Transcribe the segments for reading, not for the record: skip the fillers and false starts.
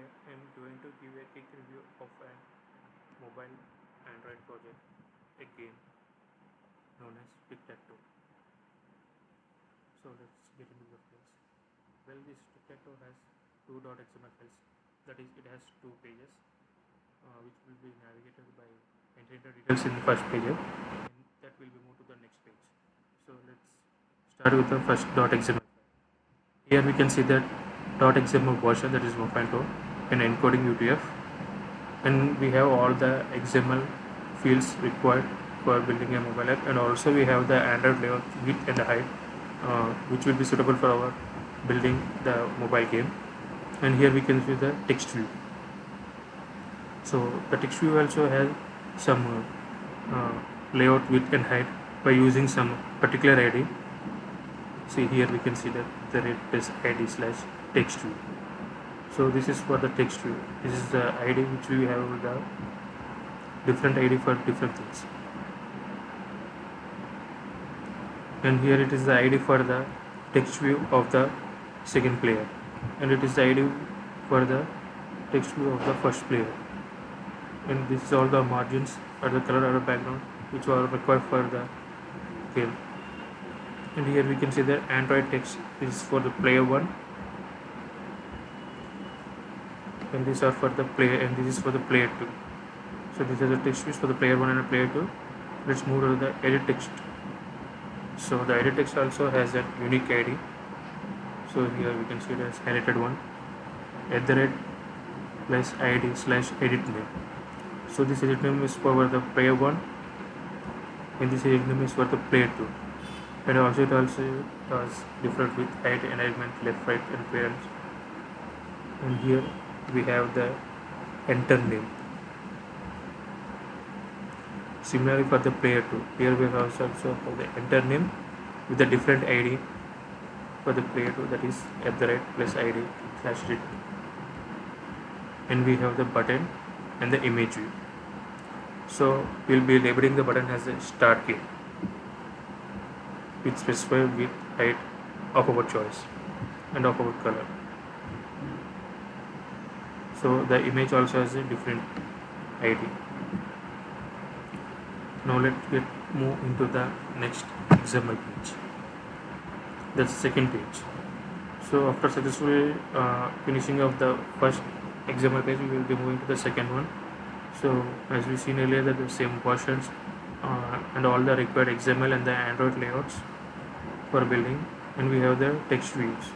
Today I am going to give a quick review of a mobile Android project, a game known as Tic-Tac-Toe. So let's get into the files. Well, this Tic-Tac-Toe has two .xml files. That is, it has 2 pages, which will be navigated by entering the details in the first page, and that will be moved to the next page. So let's start with the first .xml file. Here we can see that .xml version, that is 1.0, and encoding UTF, and we have all the XML fields required for building a mobile app, and also we have the Android layout width and height, which will be suitable for our building the mobile game. And here we can see the text view. So the text view also has some layout width and height by using some particular ID. See, here we can see that the red is ID/text view. So this is for the text view. This is the ID which we have the different ID for different things. And here it is the ID for the text view of the second player, and it is the ID for the text view of the first player. And this is all the margins or the color or the background which are required for the game. And here we can see the Android text is for the player 1, and these are for the player, and this is for the player 2. So these are the text views for the player 1 and the player 2. Let's move to the edit text. So the edit text also has a unique ID. So here we can see it as highlighted one, @ID/edit name. So this edit name is for the player 1, and this edit name is for the player 2. And also it also does different with height, alignment, left, right, and parents. And here we have the enter name. Similarly for the player 2, here we have also for the enter name with a different ID for the player 2, that is @ID/edit. And we have the button and the image view. So we'll be labeling the button as a start game with specified width, height of our choice and of our color. So the image also has a different ID. Now let's move into the next XML page. That's the second page. So after successfully finishing of the first XML page, we will be moving to the second one. So as we seen earlier, that the same versions and all the required XML and the Android layouts for building, and we have the text views,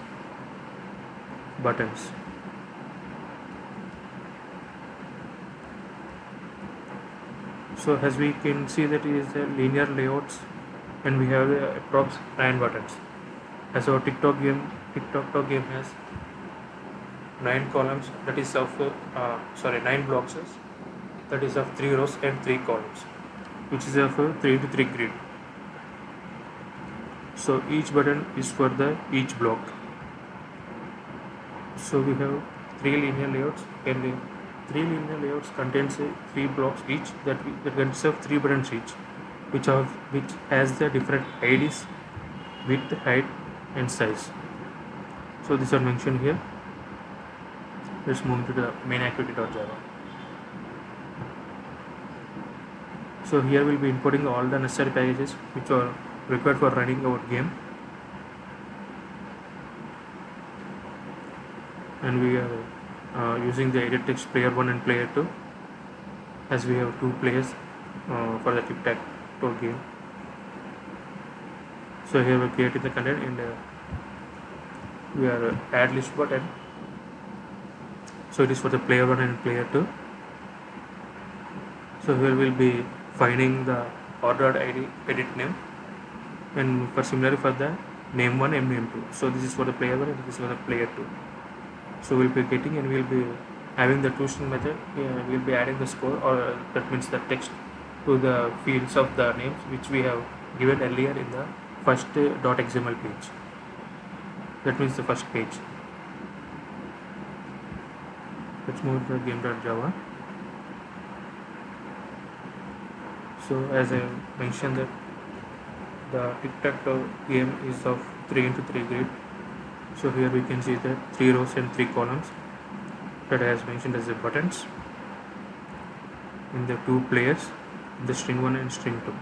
buttons. So as we can see that it is the linear layouts, and we have approx 9 buttons. As our Tic-Tac-Toe game has 9 columns, that is of 9 blocks, that is of 3 rows and 3 columns, which is of 3x3 grid. So each button is for the each block. So we have 3 linear layouts, and 3 linear layouts contains 3 blocks each, that consists of 3 buttons each, which has the different IDs, width, height, and size. So these are mentioned here. Let's move to the main activity.java. So here we'll be importing all the necessary packages which are required for running our game, and we are using the edit text player 1 and player 2, as we have 2 players for the Tic-Tac-Toe game. So here we're creating the content, and we are add list button. So it is for the player 1 and player 2. So here we'll be finding the ordered ID edit name, and for similarly for the name 1 and name 2. So this is for the player 1 and this is for the player 2. So we'll be getting, and we'll be having the toString method. We'll be adding the score, or that means the text, to the fields of the names which we have given earlier in the first .xml page. That means the first page. Let's move to the game.java. So as I mentioned that the Tic-Tac-Toe game is of 3x3 grid. So here we can see that 3 rows and 3 columns, that I has mentioned as the buttons in the two players, the string 1 and string 2.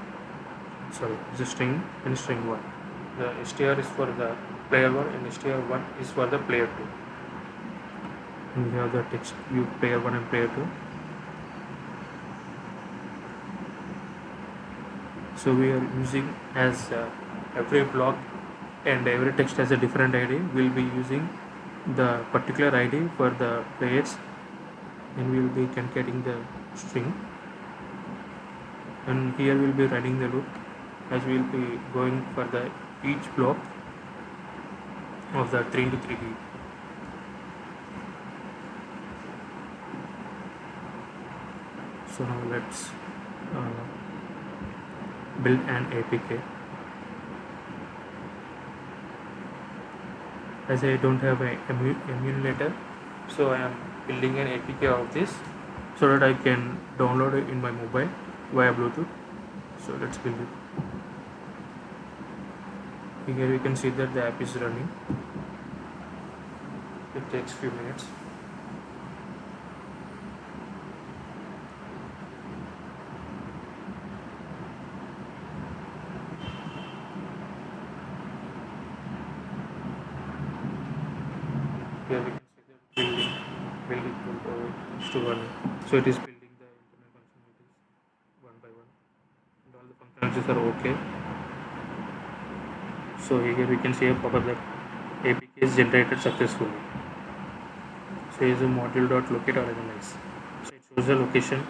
Sorry, the string and string 1. The str is for the player 1 and str1 is for the player 2. And we have the text view player 1 and player 2. So we are using as every block and every text has a different ID. We'll be using the particular ID for the players, and we will be concatenating the string, and here we'll be running the loop as we will be going for the each block of the 3 into 3 heap. So now let's build an APK. As I don't have an emulator, so I am building an APK of this so that I can download it in my mobile via Bluetooth. So let's build it. Here you can see that the app is running. It takes few minutes. Here we can see that build equal to 1. So it is building the internal functionalities one by one, and all the functionalities are okay. So here we can see a pop-up that APK is generated successfully. So here is a module.locate organize. So it shows the location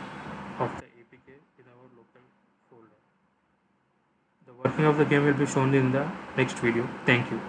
of the APK in our local folder. The working of the game will be shown in the next video. Thank you.